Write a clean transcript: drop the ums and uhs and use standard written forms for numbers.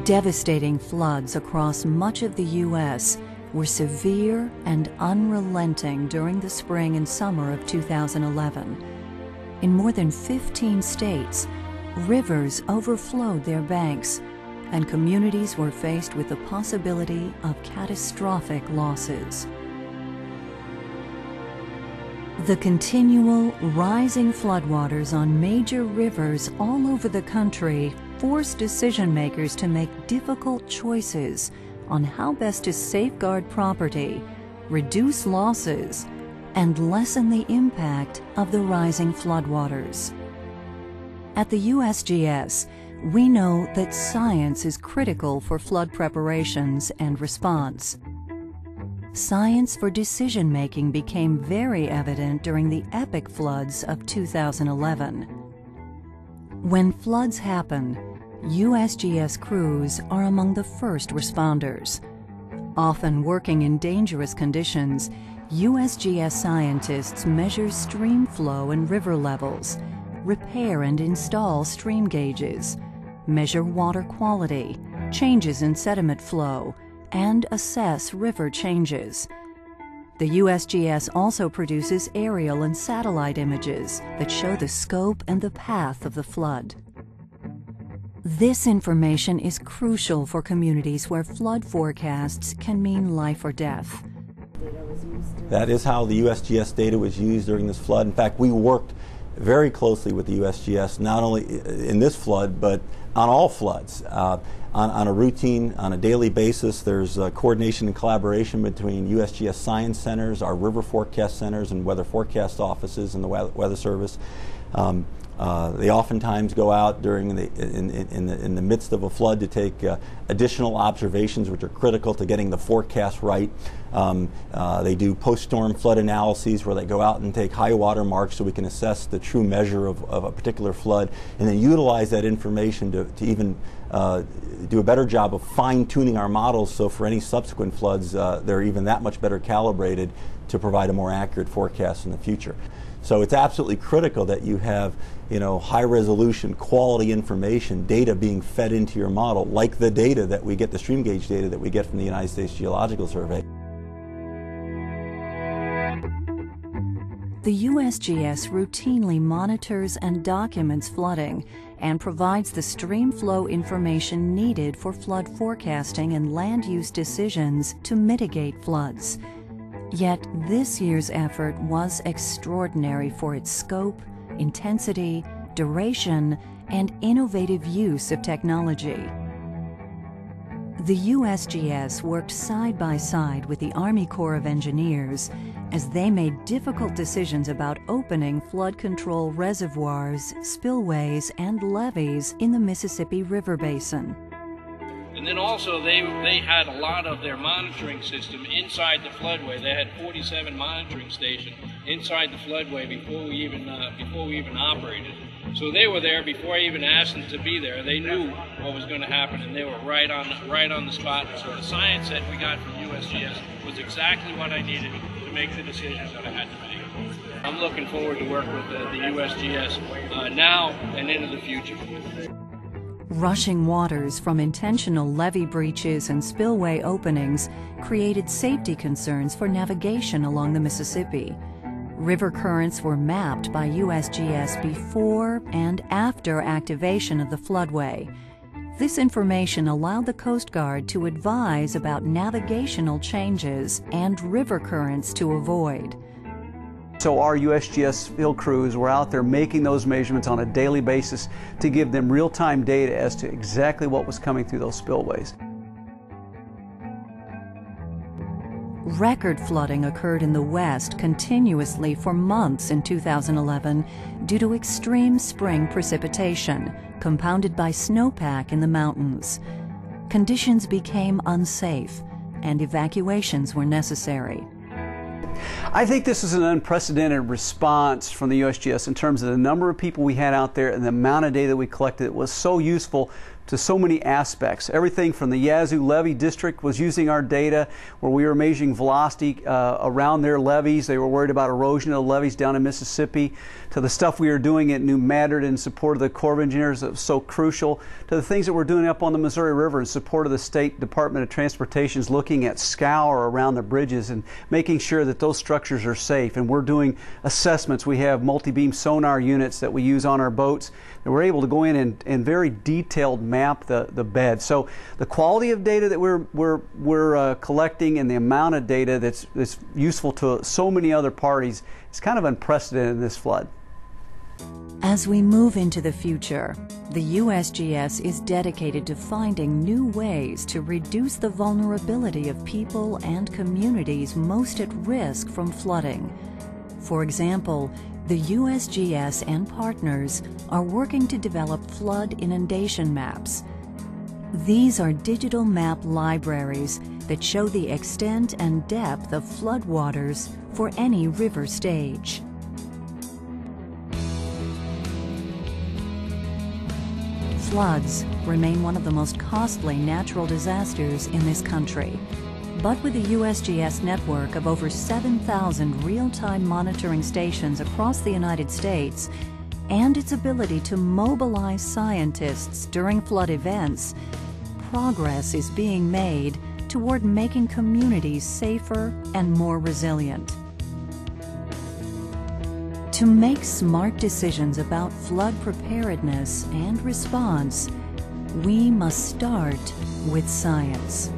Devastating floods across much of the U.S. were severe and unrelenting during the spring and summer of 2011. In more than 15 states, rivers overflowed their banks, and communities were faced with the possibility of catastrophic losses. The continual rising floodwaters on major rivers all over the country forced decision-makers to make difficult choices on how best to safeguard property, reduce losses, and lessen the impact of the rising floodwaters. At the USGS, we know that science is critical for flood preparations and response. Science for decision-making became very evident during the epic floods of 2011. When floods happen, USGS crews are among the first responders. Often working in dangerous conditions, USGS scientists measure stream flow and river levels, repair and install stream gauges, measure water quality, changes in sediment flow, and assess river changes. The USGS also produces aerial and satellite images that show the scope and the path of the flood. This information is crucial for communities where flood forecasts can mean life or death. That is how the USGS data was used during this flood. In fact, we worked very closely with the USGS, not only in this flood, but on all floods. On a routine, on a daily basis, there's coordination and collaboration between USGS science centers, our river forecast centers, and weather forecast offices and the Weather Service. They oftentimes go out during in the midst of a flood to take additional observations, which are critical to getting the forecast right. They do post-storm flood analyses where they go out and take high water marks so we can assess the true measure of a particular flood, and then utilize that information to even do a better job of fine-tuning our models, so for any subsequent floods they're even that much better calibrated to provide a more accurate forecast in the future. So it's absolutely critical that you have, high-resolution, quality information, data being fed into your model, like the data that we get, the stream gauge data that we get from the United States Geological Survey. The USGS routinely monitors and documents flooding and provides the stream flow information needed for flood forecasting and land use decisions to mitigate floods. Yet this year's effort was extraordinary for its scope, intensity, duration, and innovative use of technology. The USGS worked side by side with the Army Corps of Engineers as they made difficult decisions about opening flood control reservoirs, spillways, and levees in the Mississippi River Basin. And then also they had a lot of their monitoring system inside the floodway. They had 47 monitoring stations inside the floodway before we even operated. So they were there before I even asked them to be there. They knew what was going to happen, and they were right on the spot. So the science that we got from USGS was exactly what I needed to make the decisions that I had to make. I'm looking forward to work with the USGS now and into the future. Rushing waters from intentional levee breaches and spillway openings created safety concerns for navigation along the Mississippi. River currents were mapped by USGS before and after activation of the floodway. This information allowed the Coast Guard to advise about navigational changes and river currents to avoid. So our USGS field crews were out there making those measurements on a daily basis to give them real-time data as to exactly what was coming through those spillways. Record flooding occurred in the West continuously for months in 2011 due to extreme spring precipitation, compounded by snowpack in the mountains. Conditions became unsafe, and evacuations were necessary. I think this is an unprecedented response from the USGS in terms of the number of people we had out there and the amount of data that we collected. It was so useful to so many aspects. Everything from the Yazoo Levee District was using our data, where we were measuring velocity around their levees. They were worried about erosion of the levees down in Mississippi, to the stuff we were doing at New Madrid in support of the Corps of Engineers that was so crucial, to the things that we're doing up on the Missouri River in support of the State Department of Transportation's looking at scour around the bridges and making sure that those structures are safe. And we're doing assessments. We have multi-beam sonar units that we use on our boats, and we're able to go in and very detailed map the bed. So the quality of data that we're collecting and the amount of data that's useful to so many other parties is kind of unprecedented in this flood. As we move into the future, the USGS is dedicated to finding new ways to reduce the vulnerability of people and communities most at risk from flooding. For example, the USGS and partners are working to develop flood inundation maps. These are digital map libraries that show the extent and depth of floodwaters for any river stage. Floods remain one of the most costly natural disasters in this country. But with the USGS network of over 7,000 real-time monitoring stations across the United States and its ability to mobilize scientists during flood events, progress is being made toward making communities safer and more resilient. To make smart decisions about flood preparedness and response, we must start with science.